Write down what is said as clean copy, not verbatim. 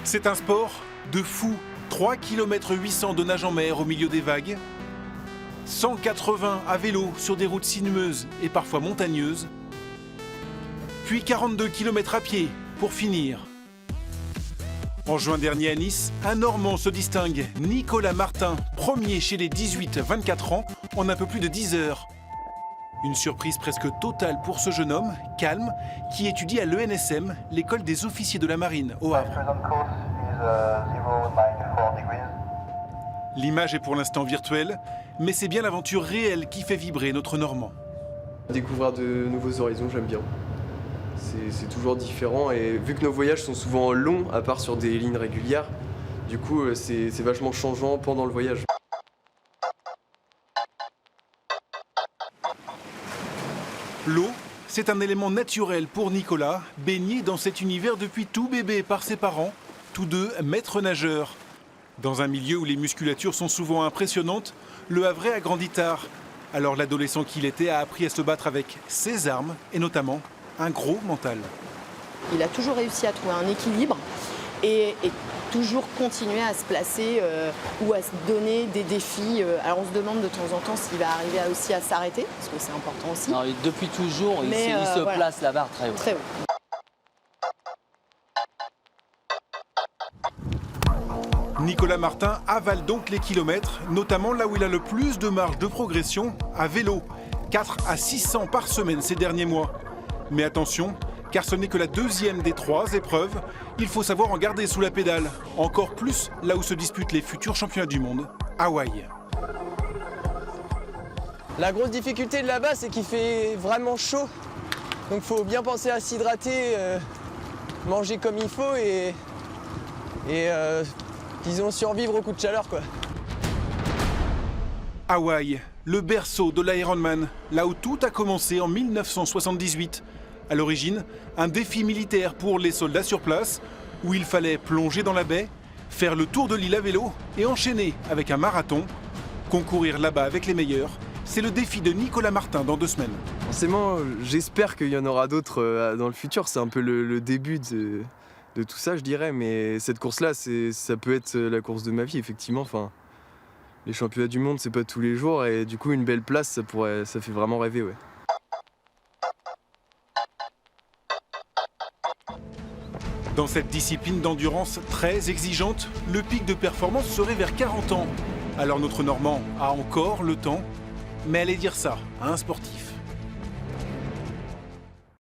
C'est un sport de fou. 3 km 800 de nage en mer au milieu des vagues. 180 à vélo sur des routes sinueuses et parfois montagneuses. Puis 42 km à pied pour finir. En juin dernier à Nice, un Normand se distingue, Nicolas Martin, premier chez les 18-24 ans en un peu plus de 10 heures. Une surprise presque totale pour ce jeune homme, calme, qui étudie à l'ENSM, l'école des officiers de la marine, au Havre. L'image est pour l'instant virtuelle, mais c'est bien l'aventure réelle qui fait vibrer notre Normand. Découvrir de nouveaux horizons, j'aime bien. C'est toujours différent et vu que nos voyages sont souvent longs, à part sur des lignes régulières, du coup c'est vachement changeant pendant le voyage. L'eau, c'est un élément naturel pour Nicolas, baigné dans cet univers depuis tout bébé par ses parents, tous deux maîtres nageurs. Dans un milieu où les musculatures sont souvent impressionnantes, le Havrais a grandi tard. Alors l'adolescent qu'il était a appris à se battre avec ses armes et notamment un gros mental. Il a toujours réussi à trouver un équilibre et toujours continuer à se placer ou à se donner des défis. Alors on se demande de temps en temps s'il va arriver aussi à s'arrêter, parce que c'est important aussi. Non, depuis toujours, il se voilà. place la barre très haut. Très haut. Nicolas Martin avale donc les kilomètres, notamment là où il a le plus de marge de progression, à vélo. 4 à 600 par semaine ces derniers mois. Mais attention, car ce n'est que la deuxième des 3 épreuves. Il faut savoir en garder sous la pédale. Encore plus là où se disputent les futurs championnats du monde, Hawaï. La grosse difficulté de là-bas, c'est qu'il fait vraiment chaud. Donc il faut bien penser à s'hydrater, manger comme il faut et disons survivre au coup de chaleur, quoi. Hawaï, le berceau de l'Ironman, là où tout a commencé en 1978. À l'origine, un défi militaire pour les soldats sur place, où il fallait plonger dans la baie, faire le tour de l'île à vélo et enchaîner avec un marathon. Concourir là-bas avec les meilleurs, c'est le défi de Nicolas Martin dans 2 semaines. Forcément, j'espère qu'il y en aura d'autres dans le futur. C'est un peu le début de tout ça, je dirais. Mais cette course-là, ça peut être la course de ma vie, effectivement. Enfin, les championnats du monde, c'est pas tous les jours. Et du coup, une belle place, ça fait vraiment rêver, ouais. Dans cette discipline d'endurance très exigeante, le pic de performance serait vers 40 ans. Alors notre Normand a encore le temps, mais allez dire ça à un sportif.